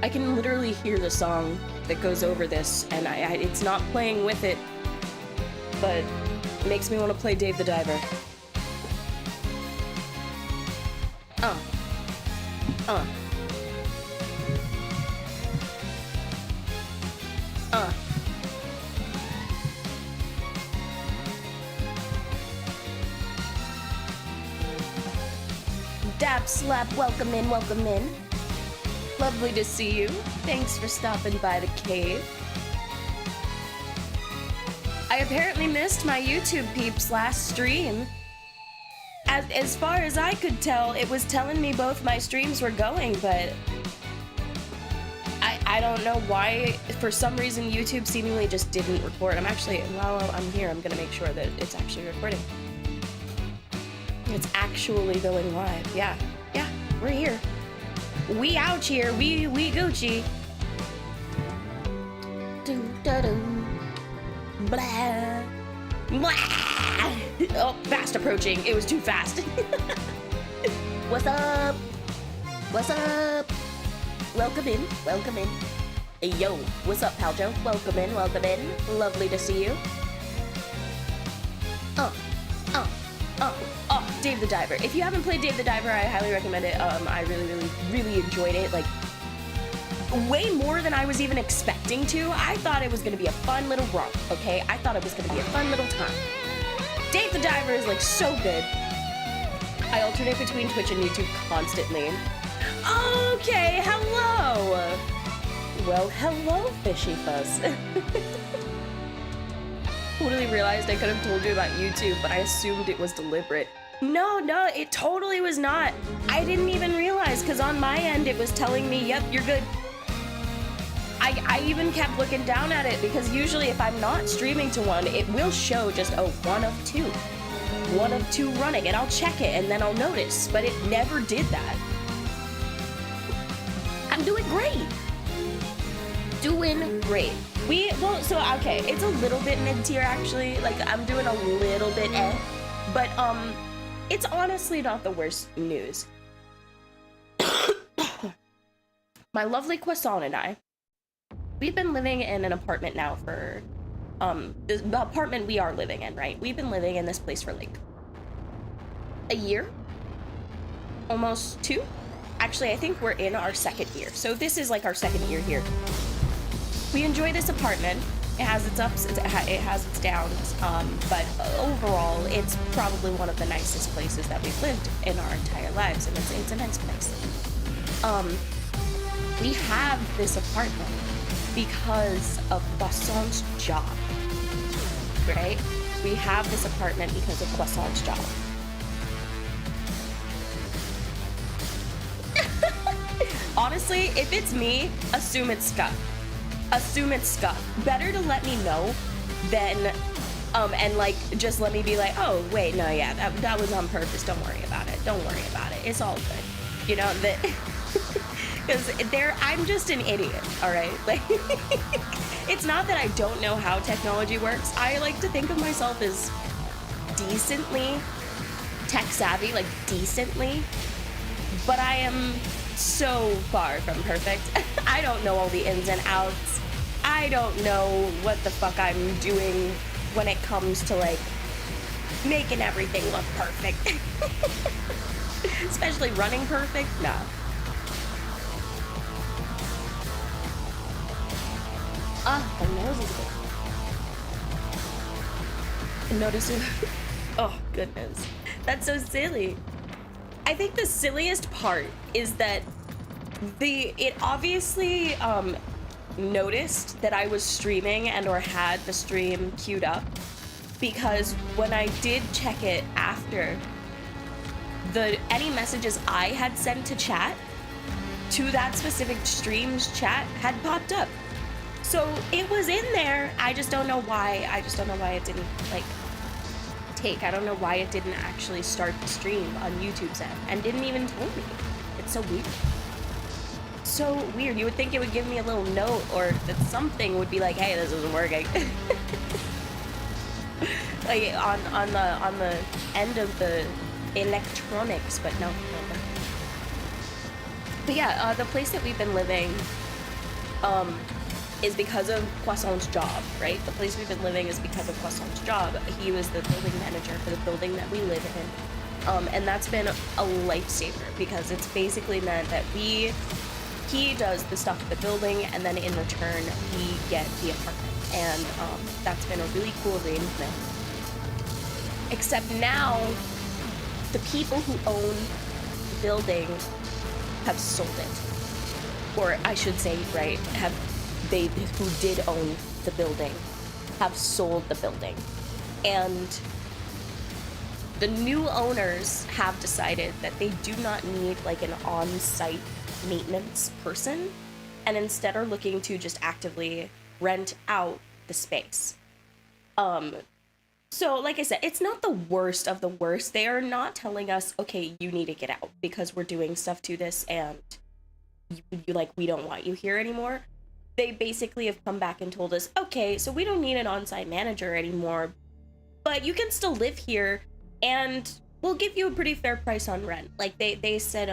I can literally hear the song that goes over this, and it's not playing with it, but it makes me want to play Dave the Diver. Dap Slap, welcome in, welcome in. Lovely to see you. Thanks for stopping by the cave. I apparently missed my YouTube peeps last stream. As far as I could tell, it was telling me both my streams were going, but I don't know why. For some reason, YouTube seemingly just didn't record. I'm actually, while I'm here, I'm gonna make sure that it's actually recording. It's actually going live. Yeah, we're here. We out here. We Gucci. Blah. Blah. Oh, fast approaching. It was too fast. What's up? What's up? Welcome in. Welcome in. Hey, yo. What's up, pal Joe? Welcome in. Welcome in. Lovely to see you. Dave the Diver. If you haven't played Dave the Diver, I highly recommend it. I really enjoyed it. Like, way more than I was even expecting to. I thought it was gonna be a fun little romp, okay? I thought it was gonna be a fun little time. Dave the Diver is, like, so good. I alternate between Twitch and YouTube constantly. Okay, hello! Well, hello, Fishy Fuzz. Totally realized I could have told you about YouTube, but I assumed it was deliberate. No, it totally was not. I didn't even realize, because on my end it was telling me, yep, you're good. I even kept looking down at it, because usually if I'm not streaming to one, it will show just, oh, one of two running, and I'll check it, and then I'll notice, but it never did that. I'm doing great. Doing great. Okay, it's a little bit mid-tier, actually. Like, I'm doing a little bit but, it's honestly not the worst news. My lovely croissant and I, we've been living in an apartment now for, the apartment we are living in, right? We've been living in this place for, like, a year? Almost 2? Actually, I think we're in our 2nd year. So this is, like, our 2nd year here. We enjoy this apartment. It has its ups, it has its downs, but overall, it's probably one of the nicest places that we've lived in our entire lives, and it's a nice place. We have this apartment because of Croissant's job, right? We have this apartment because of Croissant's job. Honestly, if it's me, assume it's scuff. Assume it's scuff. Better to let me know than, and like, just let me be like, oh, wait, no, yeah, that was on purpose. Don't worry about it. Don't worry about it. It's all good. You know, that, Because I'm just an idiot, all right? Like, it's not that I don't know how technology works. I like to think of myself as decently tech savvy, like decently, but I am so far from perfect. I don't know all the ins and outs. I don't know what the fuck I'm doing when it comes to like making everything look perfect. Especially running perfect, nah. My nose is good. Notice it. Oh, goodness. That's so silly. I think the silliest part is that it obviously noticed that I was streaming and or had the stream queued up, because when I did check it after, any messages I had sent to chat to that specific stream's chat had popped up. So it was in there. I just don't know why. I just don't know why it didn't like take. I don't know why it didn't actually start the stream on YouTube's end and didn't even tell me. It's so weird. So weird. You would think it would give me a little note or that something would be like, hey, this isn't working. Like on the end of the electronics, but no. But yeah, the place that we've been living is because of Croissant's job, right? The place we've been living is because of Croissant's job. He was the building manager for the building that we live in. And that's been a lifesaver, because it's basically meant that he does the stuff at the building, and then in return, we get the apartment. And that's been a really cool arrangement. Except now, the people who own the building have sold it. Or I should say, right, who did own the building have sold the building. And the new owners have decided that they do not need like an on-site maintenance person, and instead are looking to just actively rent out the space. So like I said, it's not the worst of the worst. They are not telling us, okay, you need to get out because we're doing stuff to this and we don't want you here anymore. They basically have come back and told us, okay, so we don't need an on-site manager anymore, but you can still live here and we'll give you a pretty fair price on rent. Like they said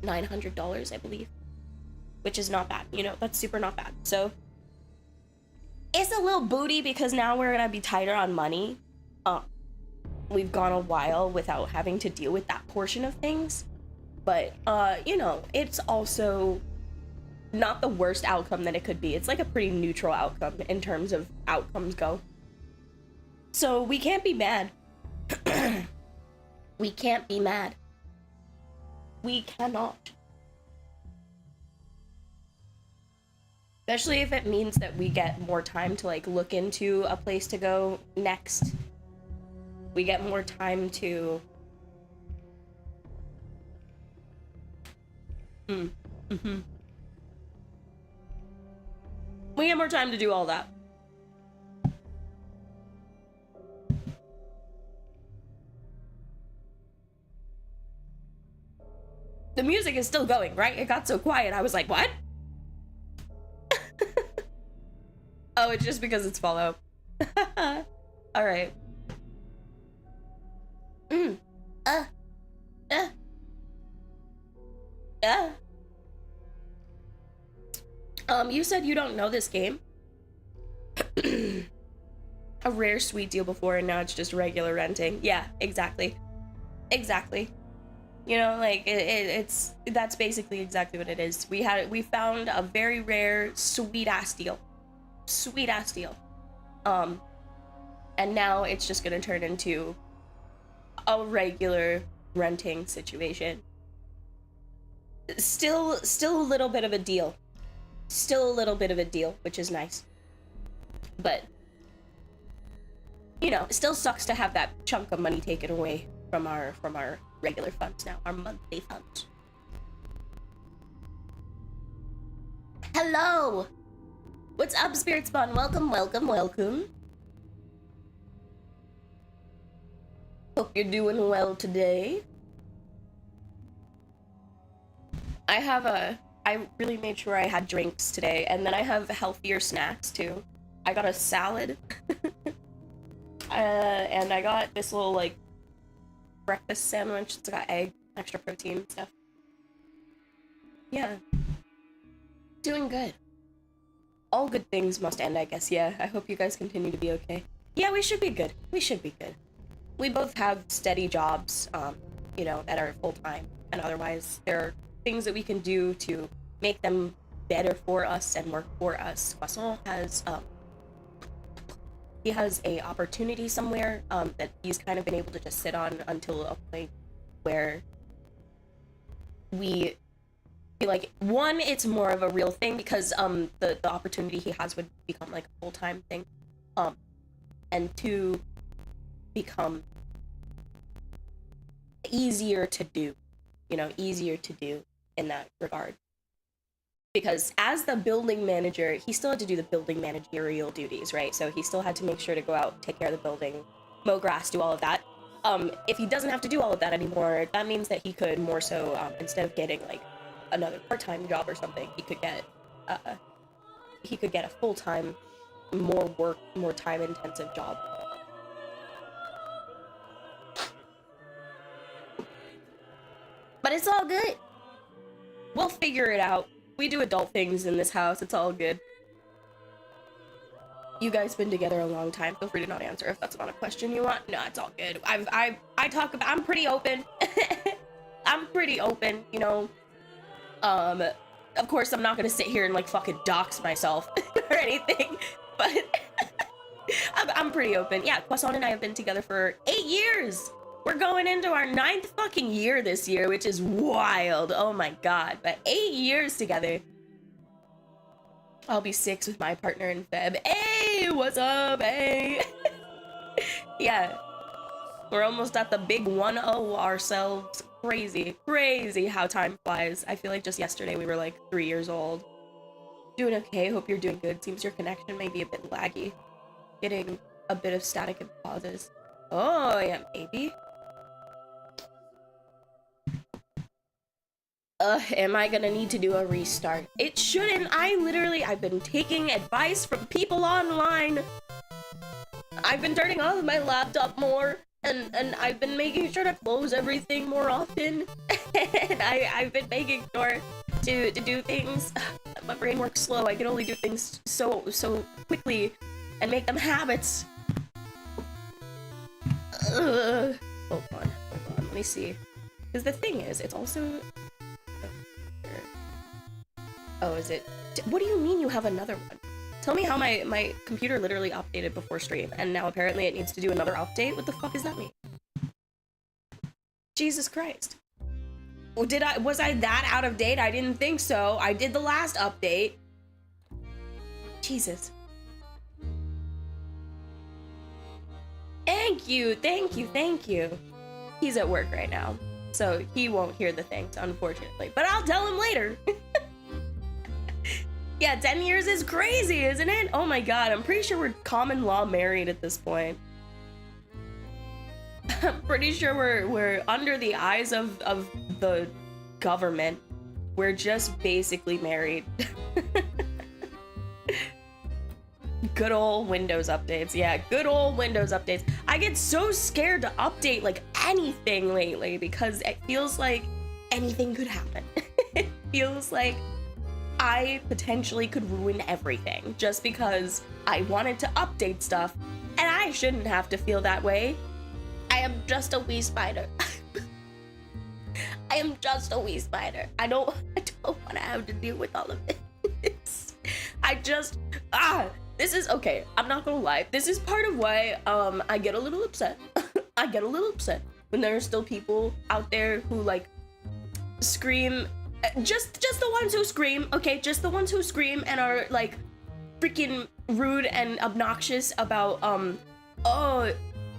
$900, I believe, which is not bad. You know, that's super not bad. So it's a little booty because now we're gonna be tighter on money. We've gone a while without having to deal with that portion of things, but you know, it's also not the worst outcome that it could be. It's like a pretty neutral outcome in terms of outcomes go. So we can't be mad. We can't be mad. We cannot. Especially if it means that we get more time to like look into a place to go next. We get more time to we get more time to do all that. The music is still going, right? It got so quiet. I was like, what? Oh, it's just because it's Fallout. All right. You said you don't know this game. A rare sweet deal before, and now it's just regular renting. Yeah, exactly. Exactly. You know, like that's basically exactly what it is. We found a very rare sweet ass deal. And now it's just gonna turn into a regular renting situation. Still a little bit of a deal. Which is nice. But you know, it still sucks to have that chunk of money taken away from our regular funds now, our monthly funds. Hello! What's up, Spirit Spawn? Welcome. Hope you're doing well today. I really made sure I had drinks today, and then I have healthier snacks too. I got a salad, and I got this little like breakfast sandwich. It's got egg, extra protein stuff. Yeah, doing good. All good things must end, I guess. Yeah, I hope you guys continue to be okay. Yeah, we should be good. We should be good. We both have steady jobs, you know, that are full-time, and otherwise there are things that we can do to make them better for us and work for us. Poisson has, he has a opportunity somewhere, that he's kind of been able to just sit on until a point where we feel like, one, it's more of a real thing because, the opportunity he has would become like a full-time thing, and two, become easier to do, you know, easier to do in that regard. Because as the building manager, he still had to do the building managerial duties, right? So he still had to make sure to go out, take care of the building, mow grass, do all of that. If he doesn't have to do all of that anymore, that means that he could more so, instead of getting like another part-time job or something, he could get a full-time, more work, more time-intensive job. But it's all good. We'll figure it out. We do adult things in this house. It's all good. You guys been together a long time. Feel free to not answer if that's not a question you want. No, it's all good. I talk about. I'm pretty open. I'm pretty open. You know. Of course, I'm not gonna sit here and like fucking dox myself or anything. But I'm pretty open. Yeah, Poisson and I have been together for 8 years. We're going into our 9th fucking year this year, which is wild. Oh my god. But 8 years together. I'll be 6 with my partner in Feb. Hey, what's up? Hey. Yeah. We're almost at the big 1-0 ourselves. Crazy. Crazy how time flies. I feel like just yesterday we were like 3 years old. Doing okay. Hope you're doing good. Seems your connection may be a bit laggy. Getting a bit of static and pauses. Oh, yeah, maybe. Am I gonna need to do a restart? It shouldn't. I've been taking advice from people online. I've been turning off my laptop more, and I've been making sure to close everything more often. And I've been making sure to do things. My brain works slow. I can only do things so quickly and make them habits. Hold on, let me see. Because the thing is, it's also... Oh, is it? What do you mean you have another one? Tell me how my computer literally updated before stream, and now apparently it needs to do another update? What the fuck does that mean? Jesus Christ. Well, was I that out of date? I didn't think so. I did the last update. Jesus. Thank you. He's at work right now, so he won't hear the thanks, unfortunately. But I'll tell him later. Yeah, 10 years is crazy, isn't it? Oh my god, I'm pretty sure we're common law married at this point. I'm pretty sure we're under the eyes of the government. We're just basically married. Good old Windows updates. Yeah, good old Windows updates. I get so scared to update like anything lately because it feels like anything could happen. It feels like I potentially could ruin everything just because I wanted to update stuff, and I shouldn't have to feel that way. I am just a wee spider. I am just a wee spider. I don't want to have to deal with all of this. This is okay. I'm not gonna lie. This is part of why I get a little upset. I get a little upset when there are still people out there who like scream. Just the ones who scream, okay? Just the ones who scream and are like freaking rude and obnoxious about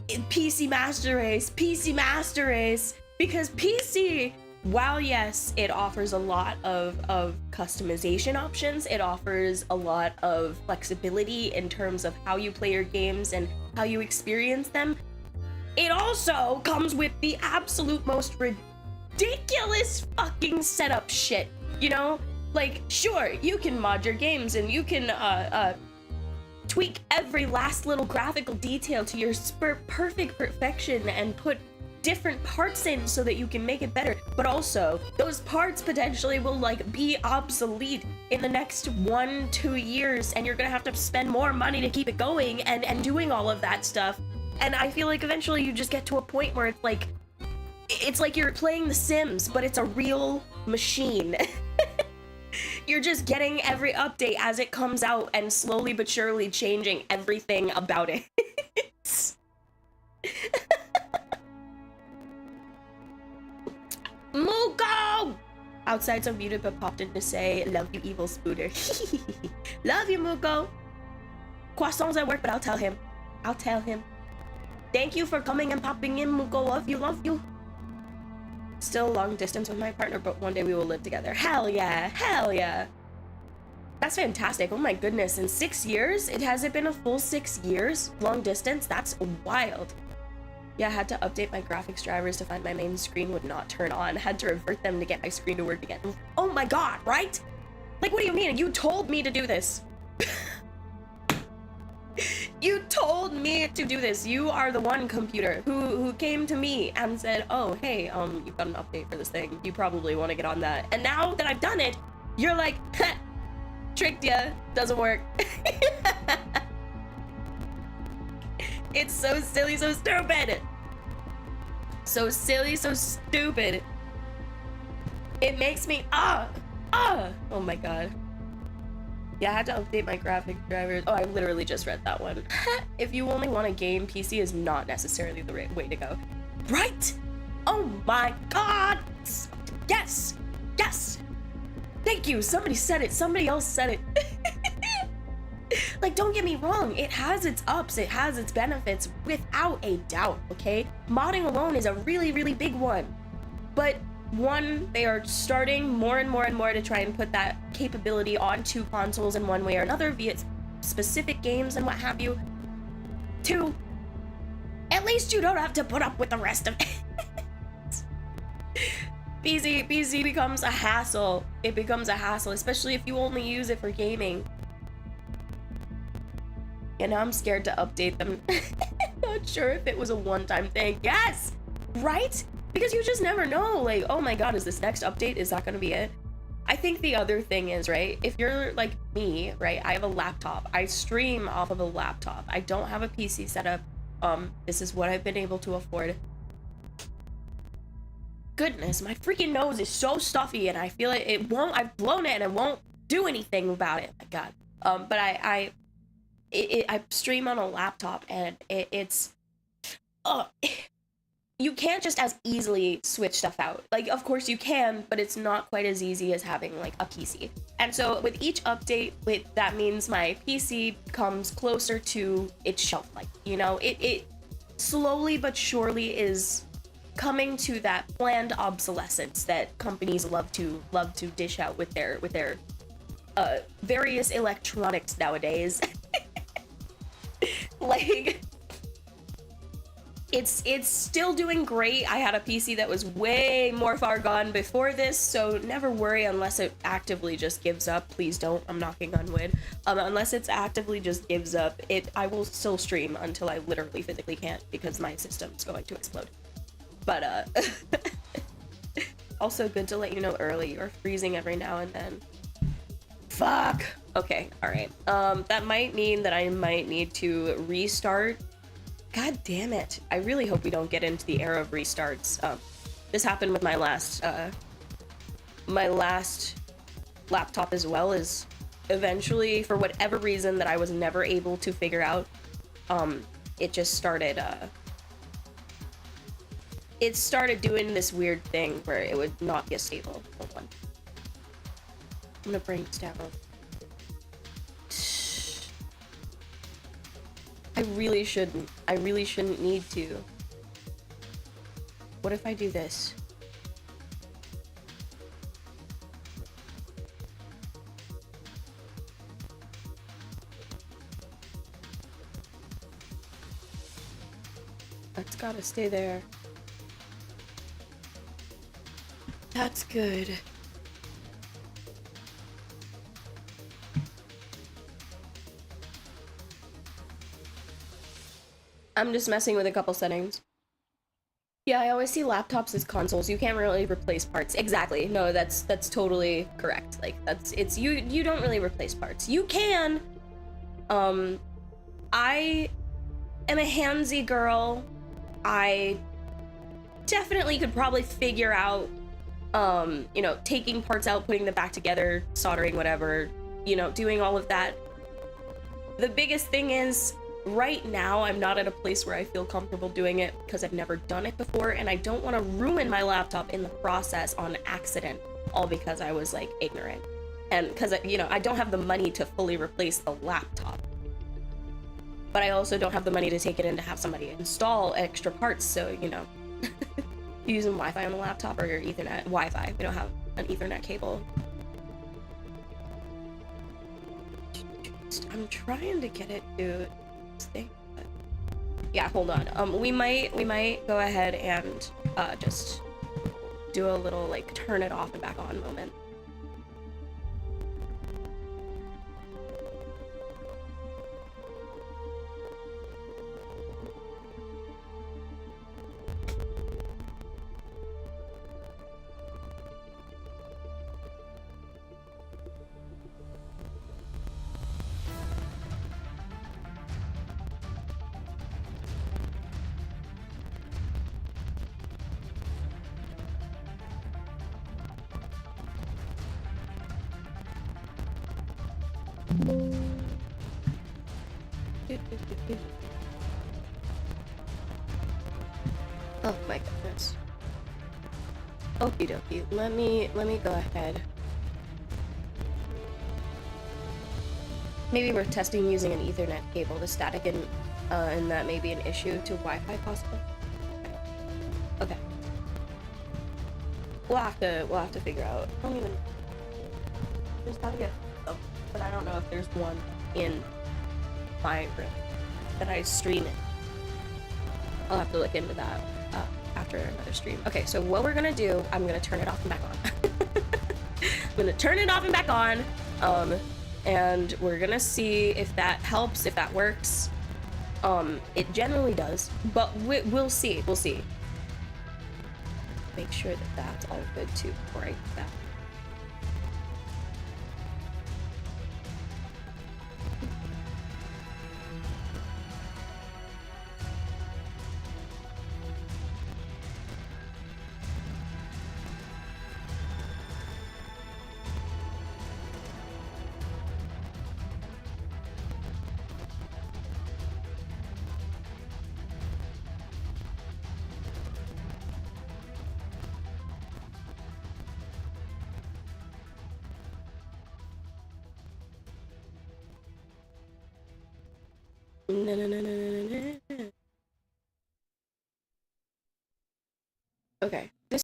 PC Master Race, because PC, while yes, it offers a lot of customization options, it offers a lot of flexibility in terms of how you play your games and how you experience them. It also comes with the absolute most ridiculous fucking setup shit You know, like, sure, you can mod your games and you can tweak every last little graphical detail to your perfect perfection and put different parts in so that you can make it better, but also those parts potentially will like be obsolete in the next 1-2 years, and you're gonna have to spend more money to keep it going and doing all of that stuff. And I feel like eventually you just get to a point where it's like you're playing The Sims, but it's a real machine. You're just getting every update as it comes out and slowly but surely changing everything about it. Muko! Outside's unmuted but popped in to say, love you, evil spooter. Love you, Muko. Croissant's at work, but I'll tell him. I'll tell him. Thank you for coming and popping in, Muko. Love you, love you. Still long distance with my partner, but one day we will live together. Hell yeah, hell yeah. That's fantastic. Oh my goodness, in 6 years? Has it been a full 6 years? Long distance? That's wild. Yeah, I had to update my graphics drivers to find my main screen would not turn on. Had to revert them to get my screen to work again. Oh my god, right? Like, what do you mean? You told me to do this. You told me to do this. You are the one, computer, who came to me and said, oh, hey, you've got an update for this thing. You probably want to get on that. And now that I've done it, you're like, tricked ya. Doesn't work. It's so silly, so stupid. So silly, so stupid. It makes me, oh my god. Yeah, I had to update my graphic drivers. Oh, I literally just read that one. If you only want a game, PC is not necessarily the right way to go. Right? Oh my god! Yes! Yes! Thank you! Somebody said it. Somebody else said it. Like, don't get me wrong. It has its ups. It has its benefits, without a doubt, okay? Modding alone is a really, really big one. But one, they are starting more and more and more to try and put that capability onto consoles in one way or another via specific games and what have you. Two, at least you don't have to put up with the rest of it. PC becomes a hassle. It becomes a hassle, especially if you only use it for gaming. And now I'm scared to update them. Not sure if it was a one-time thing. Yes! Right? Because you just never know, like, oh my god, is this next update, is that gonna be it? I think the other thing is, right, if you're like me, right, I have a laptop. I stream off of a laptop. I don't have a PC setup. This is what I've been able to afford. Goodness, my freaking nose is so stuffy and I feel like I've blown it and it won't do anything about it. My god. But I stream on a laptop and it's you can't just as easily switch stuff out. Like, of course you can, but it's not quite as easy as having like a PC. And so with each update, that means my PC comes closer to its shelf life. You know, it slowly but surely is coming to that planned obsolescence that companies love to dish out with their various electronics nowadays. Like, it's still doing great. I had a PC that was way more far gone before this, so never worry unless it actively just gives up. Please don't. I'm knocking on wood. Unless it's actively just gives up, I will still stream until I literally physically can't because my system's going to explode. But also good to let you know early. You're freezing every now and then. Fuck. Okay, alright. That might mean that I might need to restart. God damn it. I really hope we don't get into the era of restarts. This happened with my last laptop as well, is eventually, for whatever reason that I was never able to figure out, it just started, it started doing this weird thing where it would not be stable. Hold on. I'm gonna bring this down. I really shouldn't need to. What if I do this? That's gotta stay there. That's good. I'm just messing with a couple settings. Yeah, I always see laptops as consoles. You can't really replace parts. Exactly. No, that's totally correct. Like it's you don't really replace parts. You can. I am a handsy girl. I definitely could probably figure out you know, taking parts out, putting them back together, soldering, whatever, you know, doing all of that. The biggest thing is, right now, I'm not at a place where I feel comfortable doing it because I've never done it before, and I don't want to ruin my laptop in the process on accident, all because I was, like, ignorant. And because, you know, I don't have the money to fully replace the laptop. But I also don't have the money to take it in to have somebody install extra parts, so, you know. You're using Wi-Fi on the laptop or your Ethernet? Wi-Fi. We don't have an Ethernet cable. I'm trying to get it to stay. But yeah, hold on. We might go ahead and just do a little like turn it off and back on moment. Oh my goodness. Okie dokie. Let me go ahead. Maybe we're testing using an Ethernet cable to static and that may be an issue to Wi-Fi possibly. Okay. We'll have to figure out. I don't even. There's gotta be a, but I don't know if there's one in my room that I stream in. I'll have to look into that after another stream. Okay, so what we're gonna do, I'm gonna turn it off and back on. I'm gonna turn it off and back on, and we're gonna see if that helps, if that works. It generally does, but we'll see. We'll see. Make sure that that's all good too before I do that. Okay.